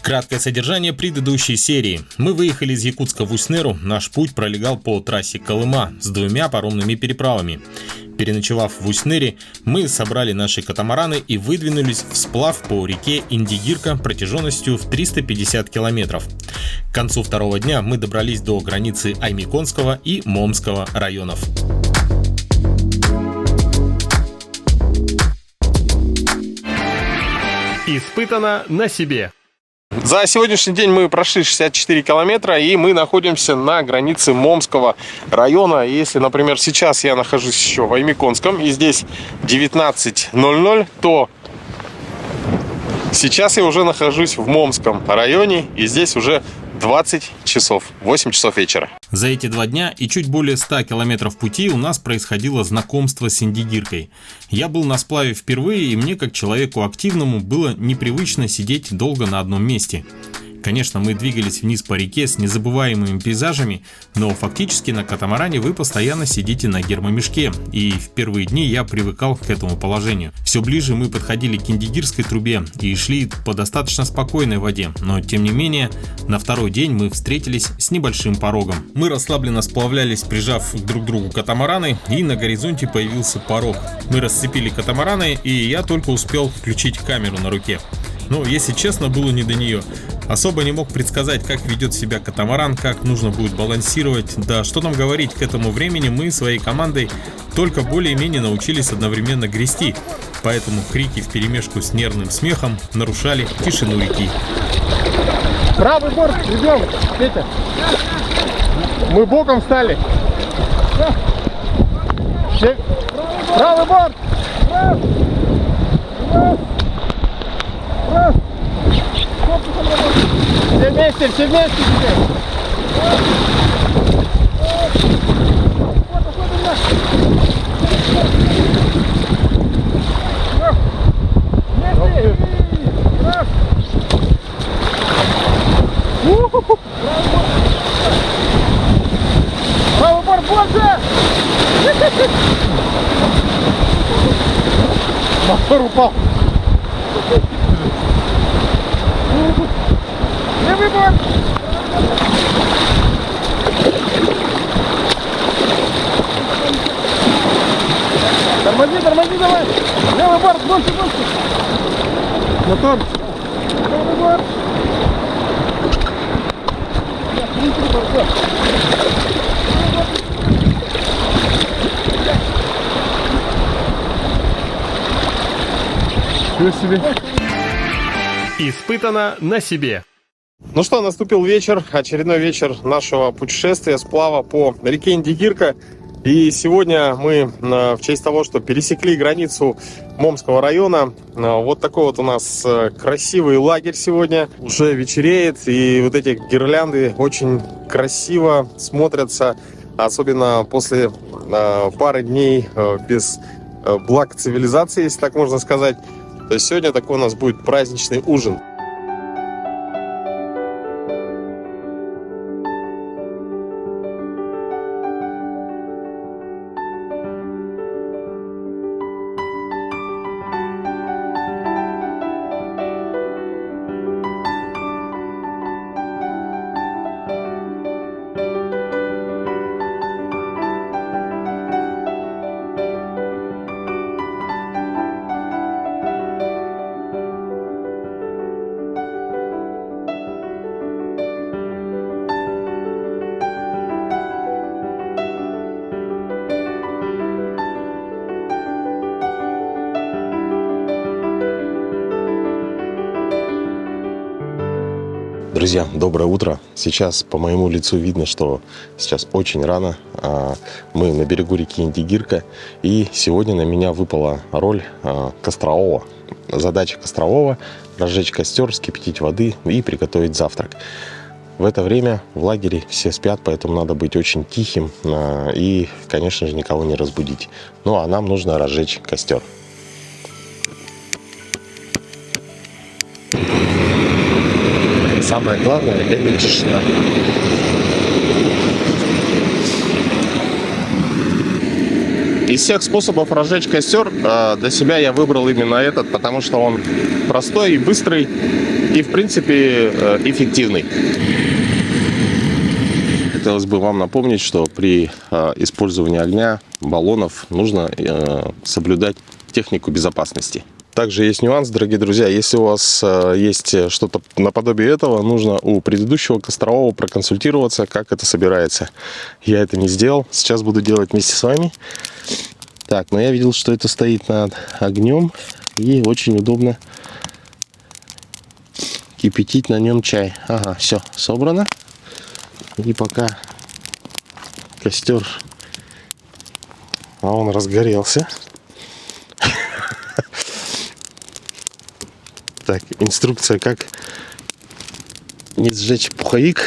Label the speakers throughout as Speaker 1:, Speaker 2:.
Speaker 1: Краткое содержание предыдущей серии. Мы выехали из Якутска в Усть-Неру. Наш путь пролегал по трассе Колыма с 2 паромными переправами. Переночевав в Усть-Нере, мы собрали наши катамараны и выдвинулись в сплав по реке Индигирка протяженностью в 350 километров. К концу второго дня мы добрались до границы Аймиконского и Момского районов.
Speaker 2: Испытано на себе.
Speaker 3: За сегодняшний день мы прошли 64 километра, и мы находимся на границе Момского района. Если, например, сейчас я нахожусь еще в Аймиконском, и здесь 19:00, то сейчас я уже нахожусь в Момском районе, и здесь уже 20 часов, 8 часов вечера.
Speaker 1: За эти 2 дня и чуть более 100 километров пути у нас происходило знакомство с Индигиркой. Я был на сплаве впервые, и мне, как человеку активному, было непривычно сидеть долго на одном месте. Конечно, мы двигались вниз по реке с незабываемыми пейзажами, но фактически на катамаране вы постоянно сидите на гермомешке, и в первые дни я привыкал к этому положению. Все ближе мы подходили к Индигирской трубе и шли по достаточно спокойной воде, но тем не менее, на второй день мы встретились с небольшим порогом. Мы расслабленно сплавлялись, прижав друг к другу катамараны, и на горизонте появился порог. Мы расцепили катамараны, и я только успел включить камеру на руке. Но, если честно, было не до нее. Особо не мог предсказать, как ведет себя катамаран, как нужно будет балансировать. Да что там говорить, к этому времени мы своей командой только более-менее научились одновременно грести. Поэтому крики вперемешку с нервным смехом нарушали тишину реки.
Speaker 3: Правый борт, идем, Петя. Мы боком встали. Правый борт. Все вместе теперь. Правый борт больше! Мотор упал. Левый борт! Тормози, давай! Левый борт, больше! Мотор! Левый борт! Чего себе?
Speaker 2: Испытано на себе.
Speaker 3: Ну что, наступил вечер, очередной вечер нашего путешествия, сплава по реке Индигирка. И сегодня мы в честь того, что пересекли границу Момского района, вот такой вот у нас красивый лагерь сегодня. Уже вечереет, и вот эти гирлянды очень красиво смотрятся, особенно после пары дней без благ цивилизации, если так можно сказать. То есть сегодня такой у нас будет праздничный ужин.
Speaker 4: Друзья, доброе утро. Сейчас по моему лицу видно, что сейчас очень рано. Мы на берегу реки Индигирка, и сегодня на меня выпала роль кострового. Задача кострового – разжечь костер, вскипятить воды и приготовить завтрак. В это время в лагере все спят, поэтому надо быть очень тихим и, конечно же, никого не разбудить. Ну а нам нужно разжечь костер. Самое главное – это тишина. Из всех способов разжечь костер для себя я выбрал именно этот, потому что он простой и быстрый. и, в принципе, эффективный. Хотелось бы вам напомнить, что при использовании огня, баллонов нужно соблюдать технику безопасности. Также есть нюанс, дорогие друзья, если у вас есть что-то наподобие этого, нужно у предыдущего кострового проконсультироваться, как это собирается. Я это не сделал, сейчас буду делать вместе с вами. Так, но я видел, что это стоит над огнем, и очень удобно кипятить на нем чай. Ага, все, собрано. И пока костер, он разгорелся. Так, инструкция, как не сжечь пуховик.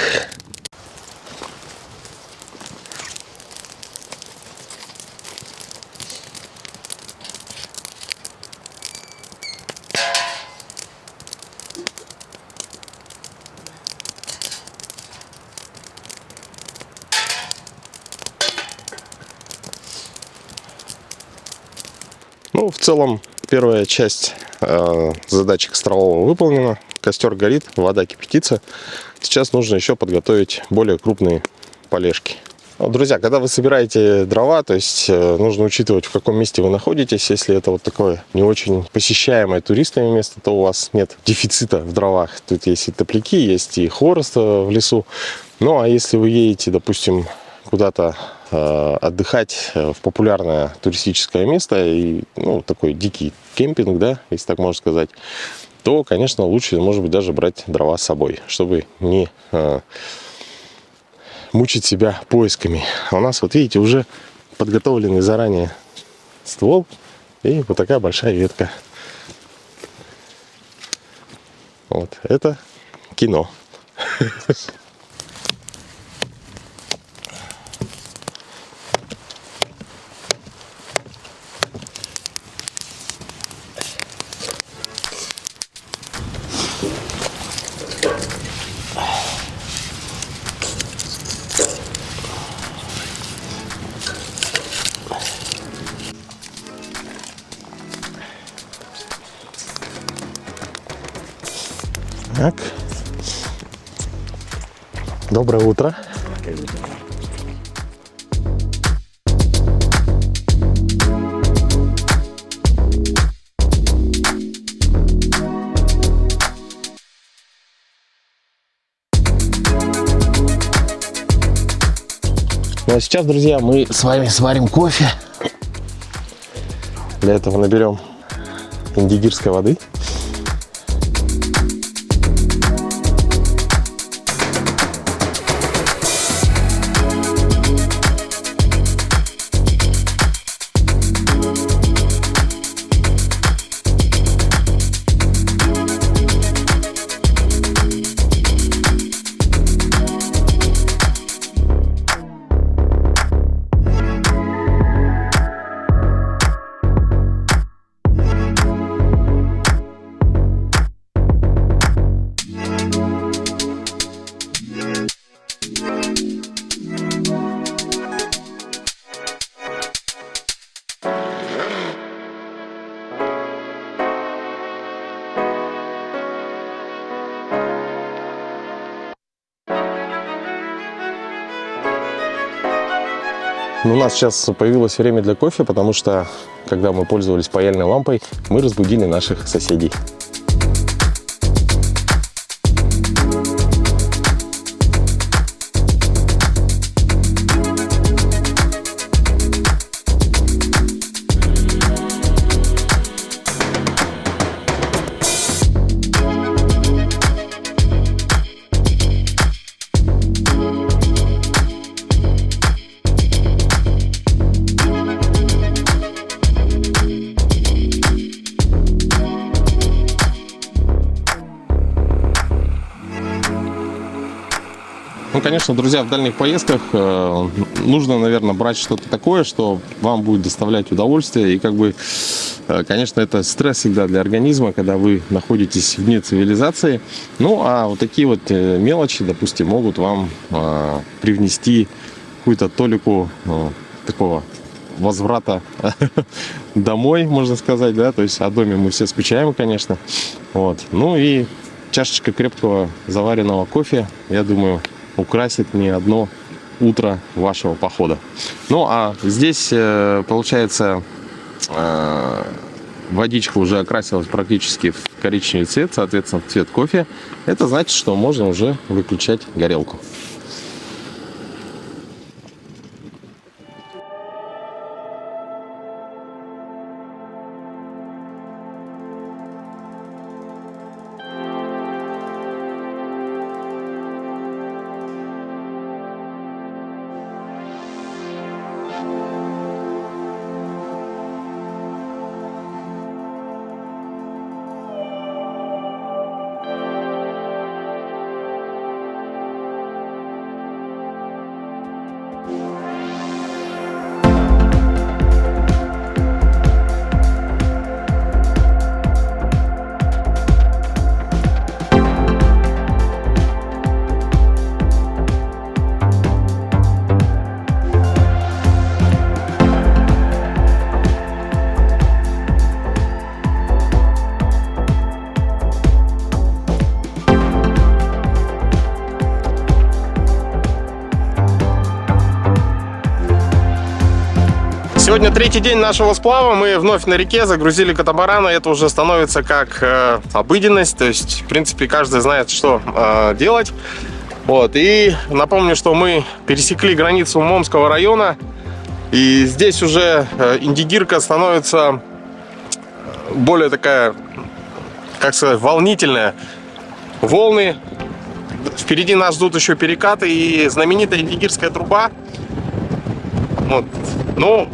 Speaker 4: Ну, в целом, первая часть задачи кострового выполнена. Костер горит, вода кипятится. Сейчас нужно еще подготовить более крупные полежки. Друзья, когда вы собираете дрова, то есть нужно учитывать, в каком месте вы находитесь. Если это вот такое не очень посещаемое туристами место, то у вас нет дефицита в дровах. Тут есть и топляки, есть и хворост в лесу. Ну, а если вы едете, допустим, куда-то отдыхать в популярное туристическое место, и, ну, такой дикий кемпинг, да, если так можно сказать, то, конечно, лучше, может быть, даже брать дрова с собой, чтобы не мучить себя поисками. А у нас, вот видите, уже подготовленный заранее ствол и вот такая большая ветка. Вот, это кино. Так. Доброе утро. Ну а сейчас, друзья, мы с вами сварим кофе. Для этого наберем индигирской воды. У нас сейчас появилось время для кофе, потому что, когда мы пользовались паяльной лампой, мы разбудили наших соседей. Ну, конечно, друзья, в дальних поездках нужно, наверное, брать что-то такое, что вам будет доставлять удовольствие. И, как бы, конечно, это стресс всегда для организма, когда вы находитесь вне цивилизации. Ну, а вот такие вот мелочи, допустим, могут вам привнести какую-то толику такого возврата домой, можно сказать, да. То есть о доме мы все скучаем, конечно. Вот. Ну и чашечка крепкого заваренного кофе, я думаю, украсит не одно утро вашего похода. Ну а здесь получается водичка уже окрасилась практически в коричневый цвет, соответственно, в цвет кофе. Это значит, что можно уже выключать горелку.
Speaker 3: Сегодня третий день нашего сплава, мы вновь на реке, загрузили катамараны, это уже становится как обыденность, то есть, в принципе, каждый знает, что делать. Вот. И напомню, что мы пересекли границу Момского района, и здесь уже Индигирка становится более такая, как сказать, волнительная. Волны, впереди нас ждут еще перекаты и знаменитая Индигирская труба. Вот. Ну,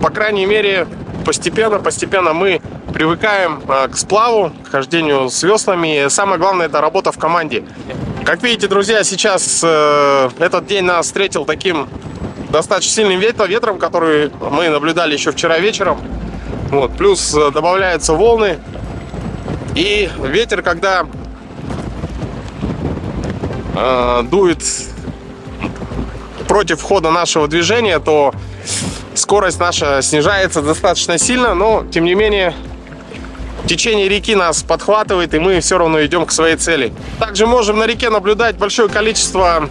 Speaker 3: по крайней мере, постепенно мы привыкаем к сплаву, к хождению с веслами. Самое главное — это работа в команде. Как видите, друзья, сейчас этот день нас встретил таким достаточно сильным ветром, который мы наблюдали еще вчера вечером. Вот. Плюс добавляются волны. И ветер, когда дует против хода нашего движения, то скорость наша снижается достаточно сильно, но тем не менее течение реки нас подхватывает, и мы все равно идем к своей цели. Также можем на реке наблюдать большое количество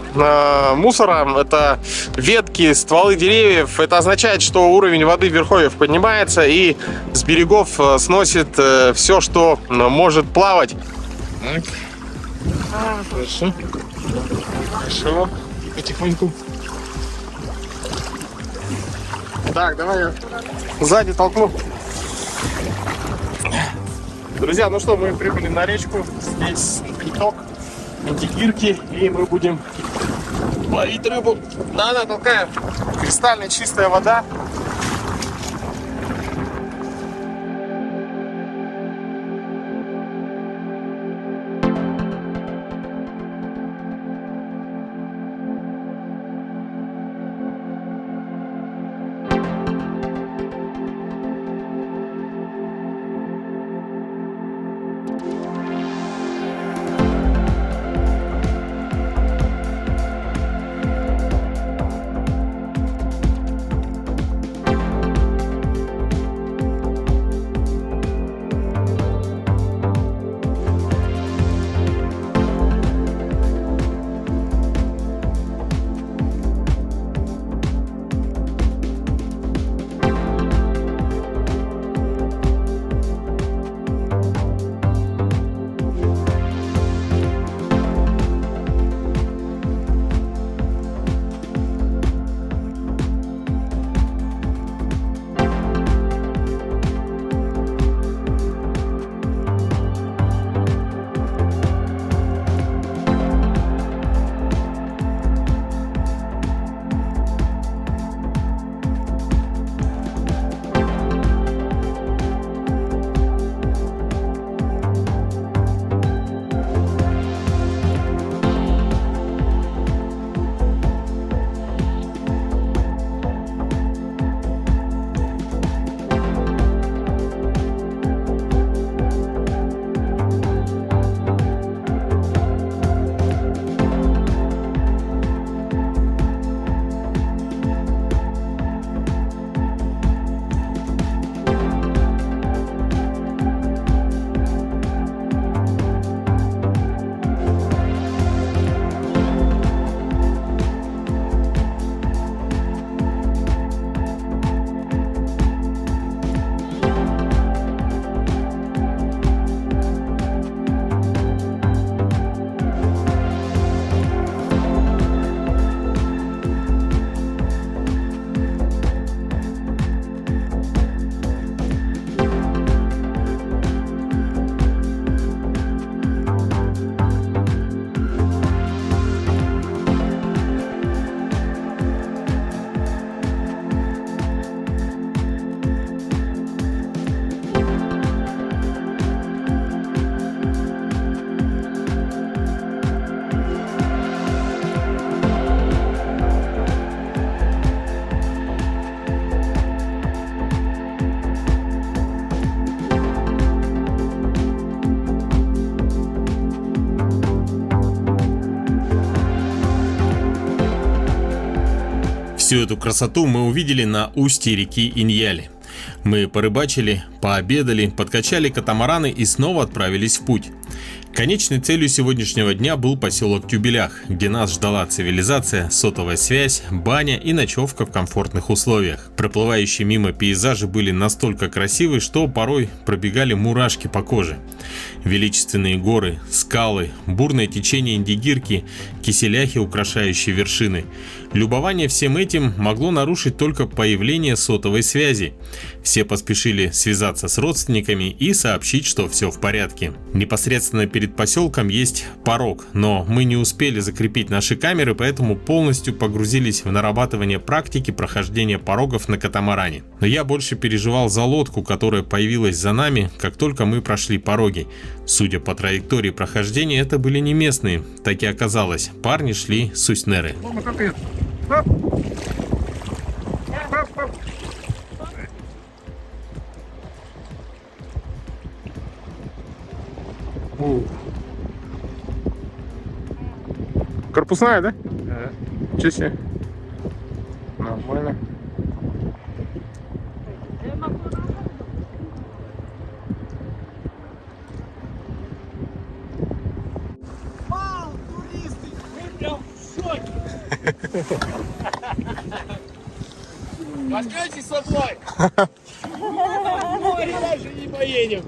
Speaker 3: мусора. Это ветки, стволы деревьев. Это означает, что уровень воды в верховьях поднимается и с берегов сносит все, что может плавать. Так. Хорошо. Хорошо. Потихоньку. Так, давай я сзади толкну. Друзья, ну что, мы прибыли на речку. Здесь приток Индигирки, и мы будем ловить рыбу. Да, такая кристально чистая вода.
Speaker 1: Всю эту красоту мы увидели на устье реки Иньяли. Мы порыбачили, пообедали, подкачали катамараны и снова отправились в путь. Конечной целью сегодняшнего дня был поселок Тюбелях, где нас ждала цивилизация, сотовая связь, баня и ночевка в комфортных условиях. Проплывающие мимо пейзажи были настолько красивы, что порой пробегали мурашки по коже. Величественные горы, скалы, бурное течение Индигирки, киселяхи, украшающие вершины. Любование всем этим могло нарушить только появление сотовой связи. Все поспешили связаться с родственниками и сообщить, что все в порядке. Непосредственно перед поселком есть порог, но мы не успели закрепить наши камеры, поэтому полностью погрузились в нарабатывание практики прохождения порогов на катамаране. Но я больше переживал за лодку, которая появилась за нами, как только мы прошли пороги. Судя по траектории прохождения, это были не местные, так и оказалось, парни шли с Уснеры.
Speaker 3: Корпусная, да? Ничего себе. Нормально.
Speaker 5: Вау, туристы, мы прям в шоке. Возьмете со мной. Море даже не поедем.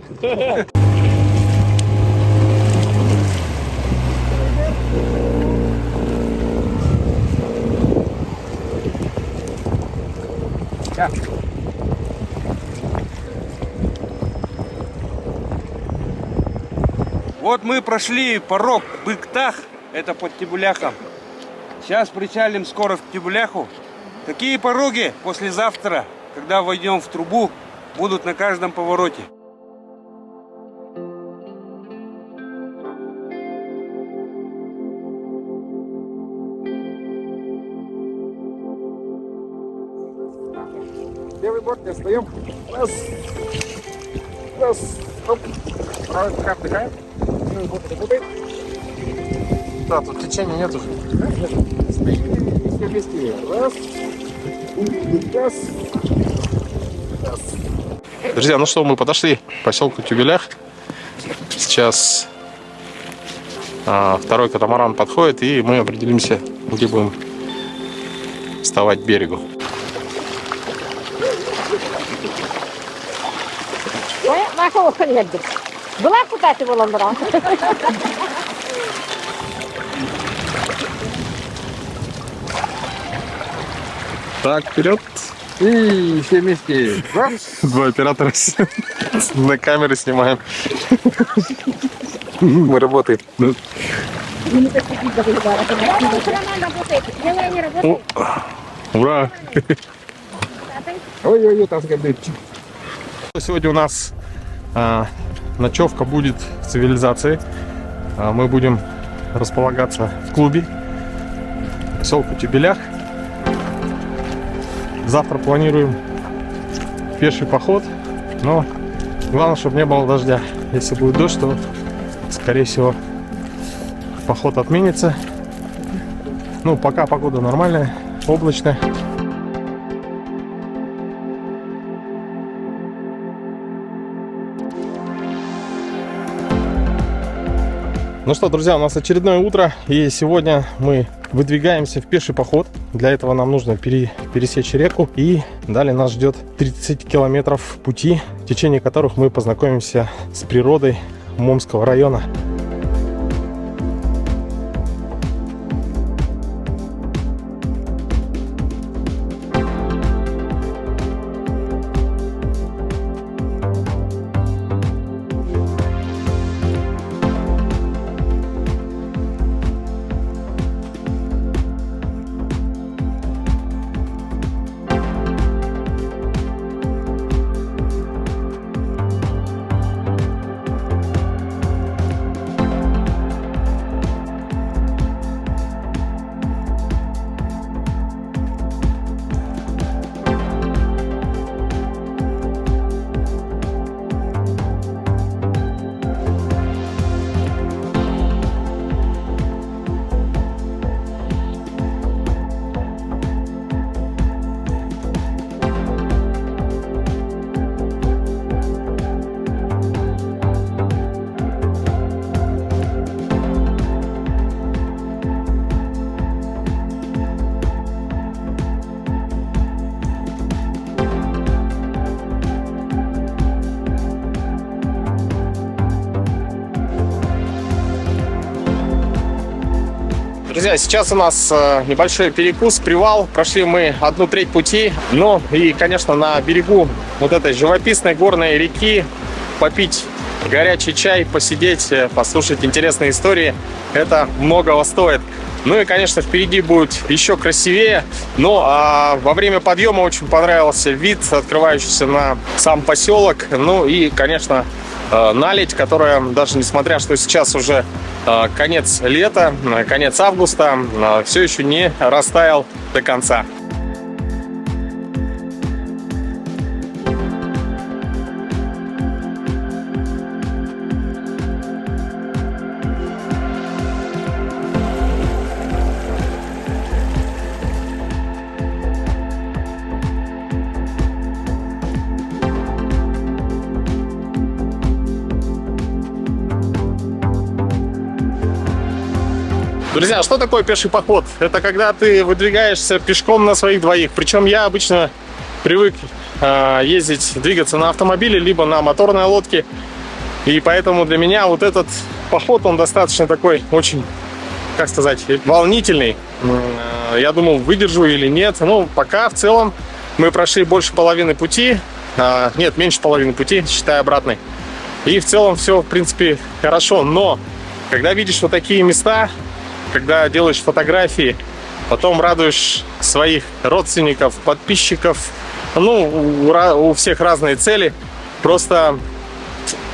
Speaker 6: Вот мы прошли порог Быктах, это под Тюбеляхом. Сейчас причалим скоро в Тюбеляху. Такие пороги послезавтра, когда войдем в трубу, будут на каждом повороте.
Speaker 3: Левый борт, достаем. Раз. Раз. Оп. Правый пока вдыхаем. Левый борт работает. Да, тут течения нету. Все вместе. Раз. Раз. Раз. Друзья, ну что, мы подошли к поселку Тюбелях. Сейчас второй катамаран подходит, и мы определимся, где будем вставать к берегу.
Speaker 7: Нашого коллеги. Была куда-то волонтера?
Speaker 3: Так, вперед.
Speaker 2: И все вместе. Раз.
Speaker 3: Два оператора на камеры снимаем. Мы работаем. Ура!
Speaker 2: Ой-ой-ой, там скандалит.
Speaker 3: Сегодня у нас ночевка будет в цивилизации. Мы будем располагаться в клубе поселка Тюбелях. Завтра планируем пеший поход, но главное, чтобы не было дождя. Если будет дождь, то, скорее всего, поход отменится. Ну, пока погода нормальная, облачная. Ну что, друзья, у нас очередное утро, и сегодня мы выдвигаемся в пеший поход. Для этого нам нужно пересечь реку, и далее нас ждет 30 километров пути, в течение которых мы познакомимся с природой Момского района. Друзья, сейчас у нас небольшой перекус, привал. Прошли мы 1/3 пути. Ну и, конечно, на берегу вот этой живописной горной реки попить горячий чай, посидеть, послушать интересные истории. Это многого стоит. Ну и, конечно, впереди будет еще красивее. Но во время подъема очень понравился вид, открывающийся на сам поселок. Ну и, конечно, наледь, которая, даже несмотря, что сейчас уже конец лета, конец августа, все еще не растаял до конца. Друзья, что такое пеший поход? Это когда ты выдвигаешься пешком на своих двоих. Причем я обычно привык двигаться на автомобиле, либо на моторной лодке. И поэтому для меня вот этот поход, он достаточно такой, очень, как сказать, волнительный. Я думал, выдержу или нет. Ну, пока в целом мы прошли больше половины пути. Нет, меньше половины пути, считая обратный. И в целом все, в принципе, хорошо. Но когда видишь вот такие места, когда делаешь фотографии, потом радуешь своих родственников, подписчиков, ну, у всех разные цели, просто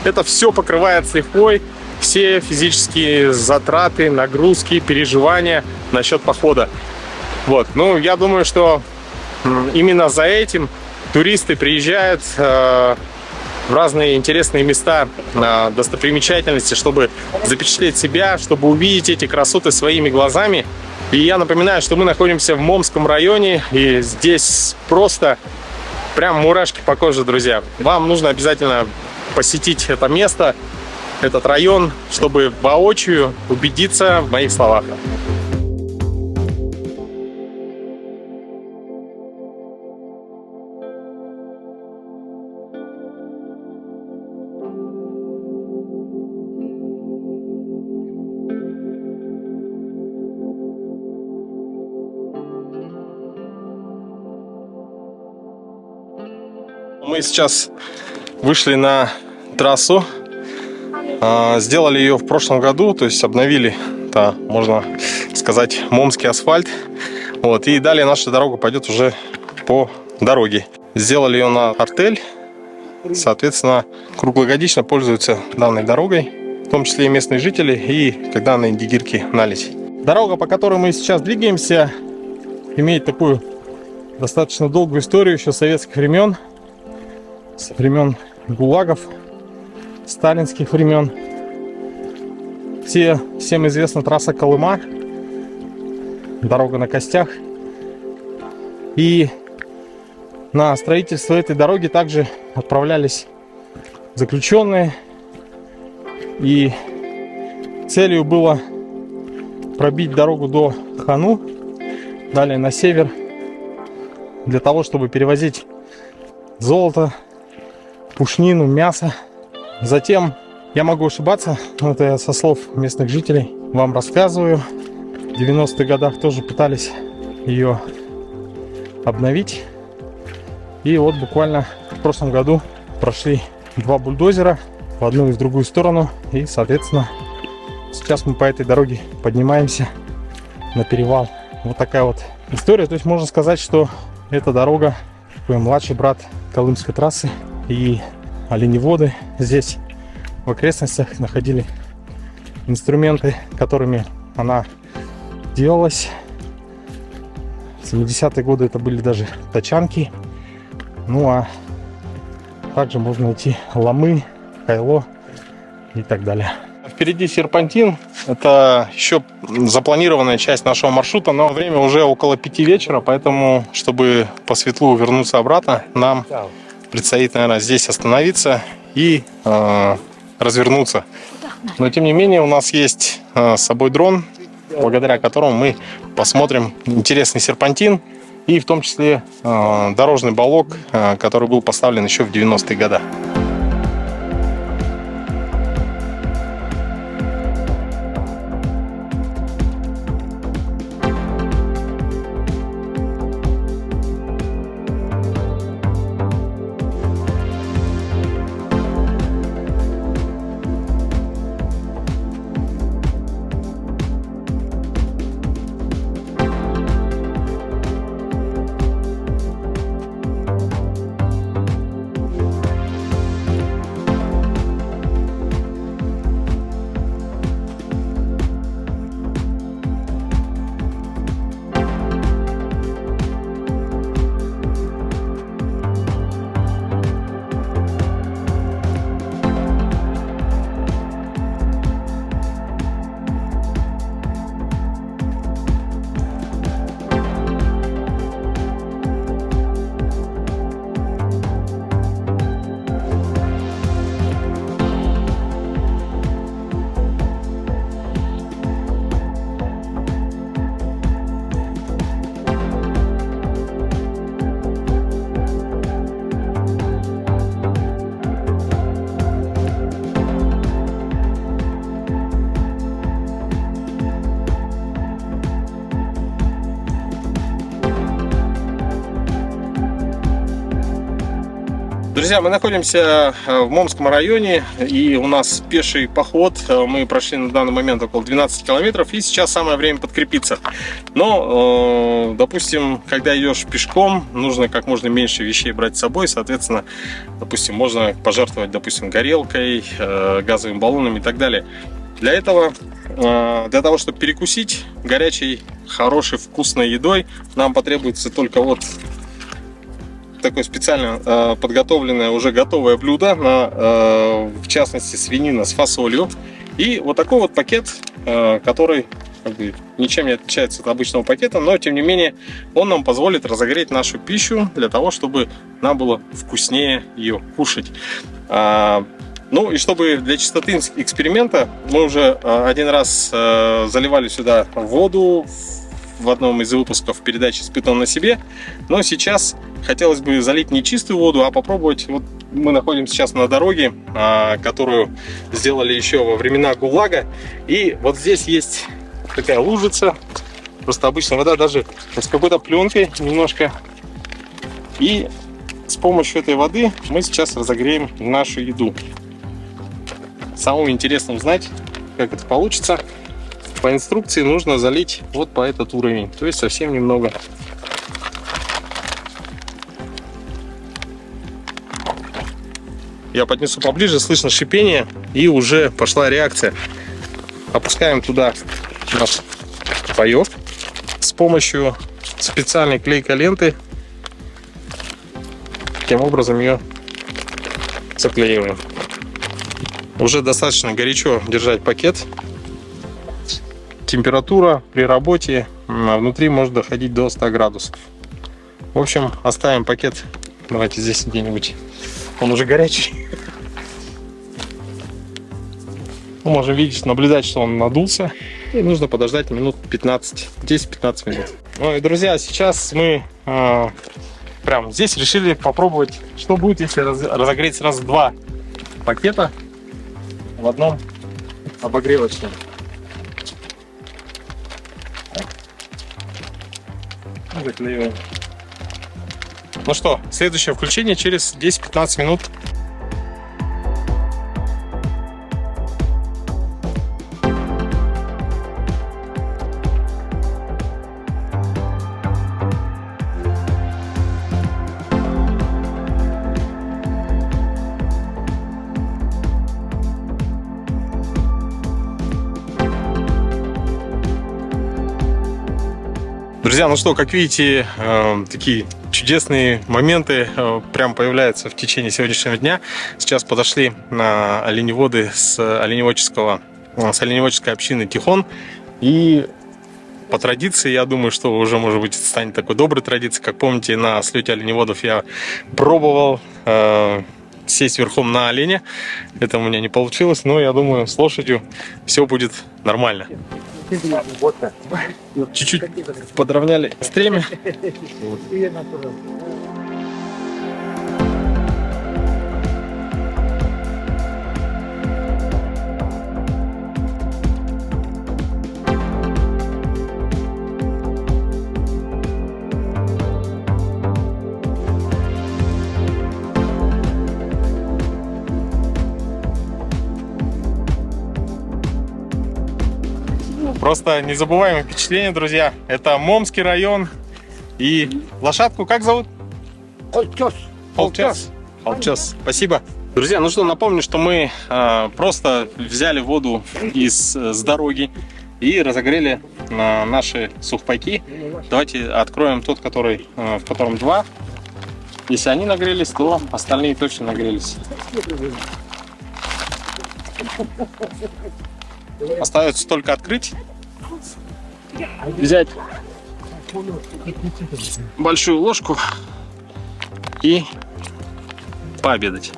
Speaker 3: это все покрывает с лихвой все физические затраты, нагрузки, переживания насчет похода. Вот, ну, я думаю, что именно за этим туристы приезжают в разные интересные места, достопримечательности, чтобы запечатлеть себя, чтобы увидеть эти красоты своими глазами. И я напоминаю, что мы находимся в Момском районе, и здесь просто прям мурашки по коже, друзья. Вам нужно обязательно посетить это место, этот район, чтобы воочию убедиться в моих словах. Мы сейчас вышли на трассу, сделали ее в прошлом году, то есть обновили, можно сказать, момский асфальт. Вот, и далее наша дорога пойдет уже по дороге. Сделали ее на артель, соответственно, круглогодично пользуются данной дорогой, в том числе и местные жители, и когда на Индигирке наледь. Дорога, по которой мы сейчас двигаемся, имеет такую достаточно долгую историю еще советских времен. С времен ГУЛАГов, сталинских времен. Всем известна трасса Колыма, дорога на костях. И на строительство этой дороги также отправлялись заключенные. И целью было пробить дорогу до Хану, далее на север, для того, чтобы перевозить золото, пушнину, мясо. Затем, я могу ошибаться, это я со слов местных жителей вам рассказываю, в 90-х годах тоже пытались ее обновить. И вот буквально в прошлом году прошли 2 бульдозера в одну и в другую сторону. И, соответственно, сейчас мы по этой дороге поднимаемся на перевал. Вот такая вот история. То есть можно сказать, что эта дорога такой младший брат Колымской трассы. И оленеводы здесь в окрестностях находили инструменты, которыми она делалась. В 70-е годы это были даже тачанки. Ну а также можно найти ломы, кайло и так далее. Впереди серпантин. Это еще запланированная часть нашего маршрута, но время уже около 5 вечера, поэтому, чтобы по светлу вернуться обратно, нам предстоит, наверное, здесь остановиться и развернуться. Но, тем не менее, у нас есть с собой дрон, благодаря которому мы посмотрим интересный серпантин и в том числе дорожный балок, который был поставлен еще в 90-е годы. Друзья, мы находимся в Момском районе, и у нас пеший поход. Мы прошли на данный момент около 12 километров, и сейчас самое время подкрепиться. Но, допустим, когда идешь пешком, нужно как можно меньше вещей брать с собой. Соответственно, допустим, можно пожертвовать, допустим, горелкой, газовым баллоном и так далее. Для этого, для того, чтобы перекусить горячей, хорошей, вкусной едой, нам потребуется только вот такое специально подготовленное, уже готовое блюдо, в частности свинина с фасолью. И вот такой вот пакет, который как бы ничем не отличается от обычного пакета, но тем не менее он нам позволит разогреть нашу пищу для того, чтобы нам было вкуснее ее кушать. Ну и чтобы для чистоты эксперимента мы уже один раз заливали сюда воду в одном из выпусков передачи «Испытывал на себе», но сейчас хотелось бы залить не чистую воду, а попробовать. Вот мы находимся сейчас на дороге, которую сделали еще во времена ГУЛАГа, и вот здесь есть такая лужица, просто обычная вода, даже с какой-то пленкой немножко, и с помощью этой воды мы сейчас разогреем нашу еду. Самому интересно узнать, как это получится. По инструкции нужно залить вот по этот уровень, то есть совсем немного. Я поднесу поближе, слышно шипение, и уже пошла реакция. Опускаем туда наш паёк с помощью специальной клейкой ленты. Таким образом ее заклеиваем. Уже достаточно горячо держать пакет. Температура при работе внутри может доходить до 100 градусов. В общем, оставим пакет. Давайте здесь где-нибудь. Он уже горячий. Мы можем видеть, наблюдать, что он надулся. И нужно подождать минут 15, 10-15 минут. Ну и, друзья, сейчас мы прямо здесь решили попробовать, что будет, если разогреть сразу два пакета в одном обогревочном. Заклеиваем. Ну что, следующее включение через 10-15 минут. Друзья, ну что, как видите, такие чудесные моменты прям появляются в течение сегодняшнего дня. Сейчас подошли на оленеводы с оленеводческой общины Тихон. И по традиции, я думаю, что уже, может быть, станет такой доброй традицией. Как помните, на слете оленеводов я пробовал сесть верхом на оленя. Это у меня не получилось, но я думаю, с лошадью все будет нормально. Чуть-чуть подровняли стремя. Просто незабываемое впечатление, друзья. Это Момский район. И лошадку как зовут? Полчас. Спасибо. Друзья, ну что, напомню, что мы просто взяли воду с дороги и разогрели наши сухпайки. Давайте откроем тот, в котором два. Если они нагрелись, то остальные точно нагрелись. Остается только открыть, взять большую ложку и пообедать.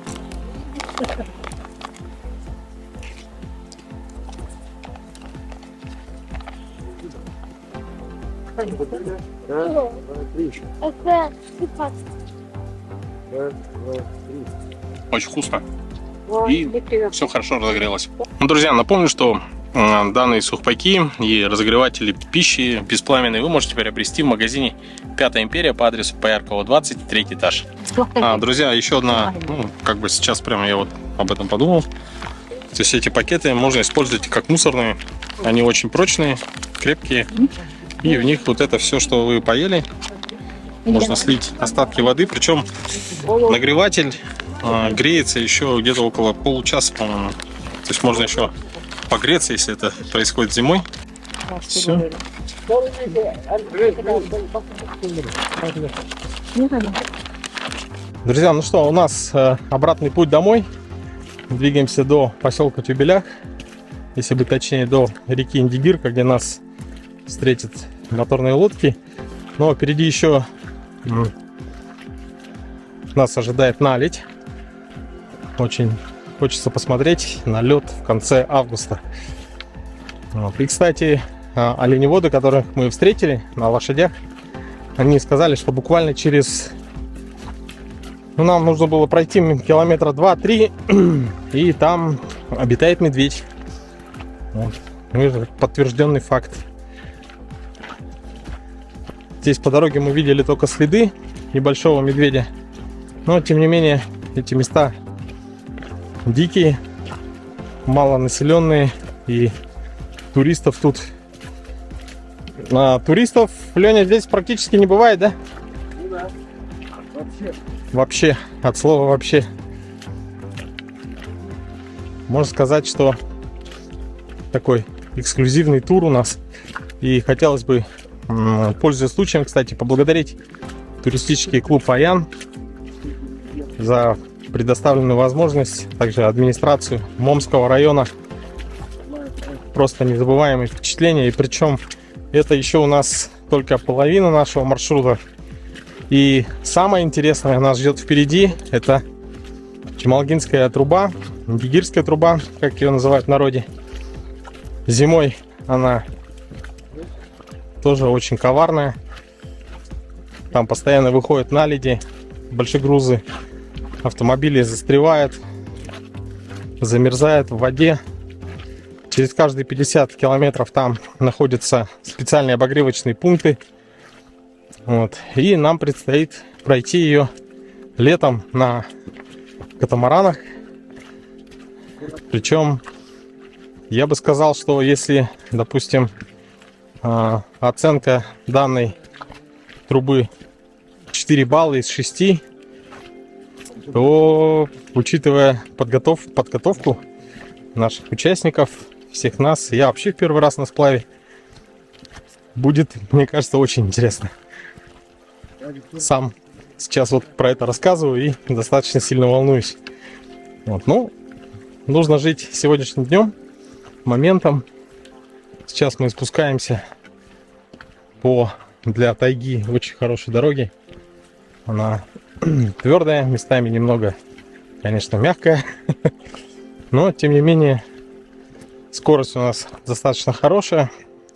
Speaker 3: Очень вкусно. И все хорошо разогрелось. Ну, друзья, напомню, что
Speaker 1: Данные сухпайки и разогреватели пищи беспламенные вы можете приобрести в магазине «Пятая империя» по адресу Пояркова, 23 этаж. Друзья, еще одна, как бы сейчас прямо я вот об этом подумал. То есть эти пакеты можно использовать как мусорные. Они очень прочные, крепкие. И в них вот это все, что вы поели, можно слить остатки воды. Причем нагреватель греется еще где-то около получаса, по-моему. То есть можно еще погреться, если это происходит зимой. Все.
Speaker 3: Друзья, ну что, у нас обратный путь домой. Двигаемся до поселка Тюбелях, если быть точнее, до реки Индигирка, где нас встретят моторные лодки. Но впереди еще нас ожидает наледь. Очень хочется посмотреть на лед в конце августа. Вот. И, кстати, оленеводы, которых мы встретили на лошадях, они сказали, что буквально через... нам нужно было пройти километра 2-3, и там обитает медведь. Вот. Это подтвержденный факт. Здесь по дороге мы видели только следы небольшого медведя. Но, тем не менее, эти места дикие, малонаселенные, и туристов тут... туристов, Леня, здесь практически не бывает, да?
Speaker 2: Ну да.
Speaker 3: Вообще, от слова вообще. Можно сказать, что такой эксклюзивный тур у нас. И хотелось бы, пользуясь случаем, кстати, поблагодарить туристический клуб «Аян» за предоставленную возможность, также администрацию Момского района. Просто незабываемые впечатления. И причем это еще у нас только половина нашего маршрута. И самое интересное нас ждет впереди. Это Чемалгинская труба, Индигирская труба, как ее называют в народе. Зимой она тоже очень коварная. Там постоянно выходят наледи, большие грузы, автомобили застревают, замерзают в воде. Через каждые 50 километров там находятся специальные обогревочные пункты. Вот. И нам предстоит пройти ее летом на катамаранах. Причем я бы сказал, что если, допустим, оценка данной трубы 4 балла из 6, то, учитывая подготовку наших участников, всех нас, я вообще в первый раз на сплаве, будет, мне кажется, очень интересно. Сам сейчас вот про это рассказываю и достаточно сильно волнуюсь. Вот, ну, нужно жить сегодняшним днем, моментом. Сейчас мы спускаемся по для тайги очень хорошей дороге. Она твердая, местами немного, конечно, мягкая, но тем не менее скорость у нас достаточно хорошая.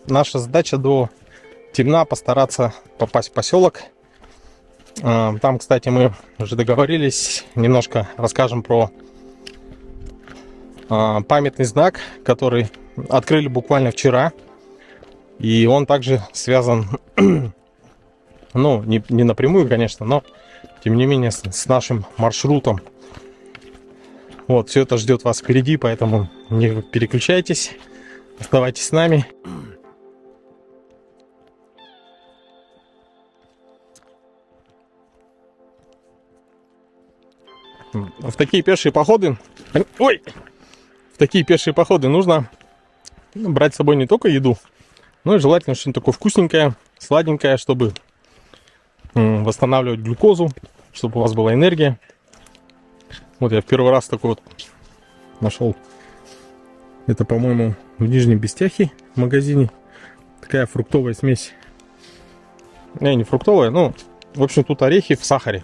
Speaker 3: Наша задача до темна постараться попасть в поселок. Там, кстати, мы уже договорились, немножко расскажем про памятный знак, который открыли буквально вчера. И он также связан, ну, не напрямую, конечно, но тем не менее с нашим маршрутом. Вот, все это ждет вас впереди, поэтому не переключайтесь, оставайтесь с нами. В такие пешие походы, нужно брать с собой не только еду, но и желательно что-нибудь такое вкусненькое, сладенькое, чтобы восстанавливать глюкозу, чтобы у вас была энергия. Вот я в первый раз такой вот нашел. Это, по-моему, в Нижнем Бестяхе в магазине. Такая фруктовая смесь. Не фруктовая, но, в общем, тут орехи в сахаре.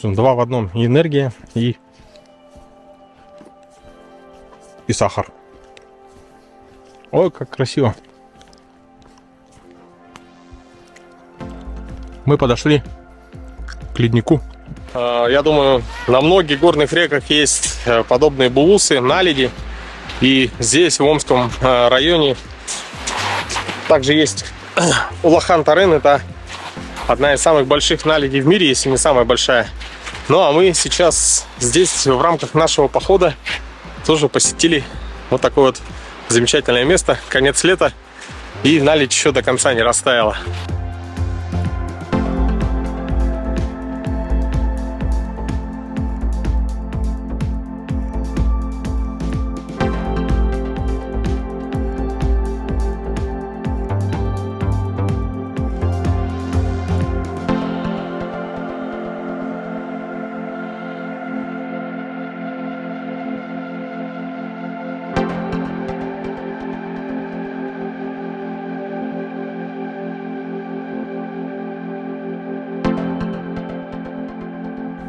Speaker 3: 2 в одном. И энергия, и сахар. Ой, как красиво. Мы подошли к леднику. Я думаю, на многих горных реках есть подобные булусы, наледи. И здесь, в Омском районе, также есть Улахан-Тарен. Это одна из самых больших наледей в мире, если не самая большая. Ну а мы сейчас здесь в рамках нашего похода тоже посетили вот такое вот замечательное место. Конец лета, и наледь еще до конца не растаяла.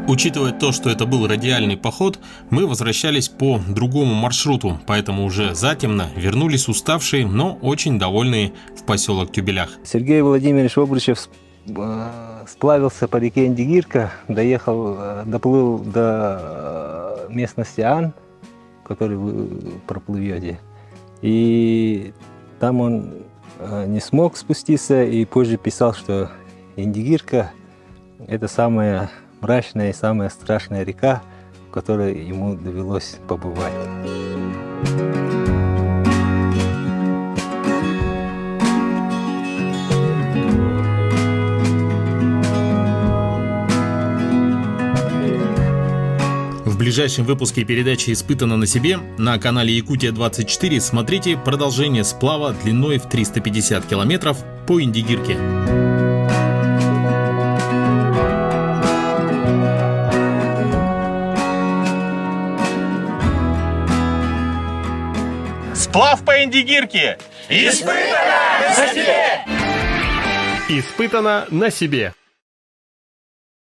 Speaker 1: Учитывая то, что это был радиальный поход, мы возвращались по другому маршруту, поэтому уже затемно вернулись уставшие, но очень довольные в поселок Тюбелях.
Speaker 8: Сергей Владимирович Обручев сплавился по реке Индигирка, доплыл до местности Ан, в которой вы проплывете. И там он не смог спуститься, и позже писал, что Индигирка – это самая мрачная и самая страшная река, в которой ему довелось побывать.
Speaker 1: В ближайшем выпуске передачи «Испытано на себе» на канале Якутия-24 смотрите продолжение сплава длиной в 350 километров по Индигирке.
Speaker 3: Сплав по Индигирке! Испытано на себе!
Speaker 9: Испытано на себе.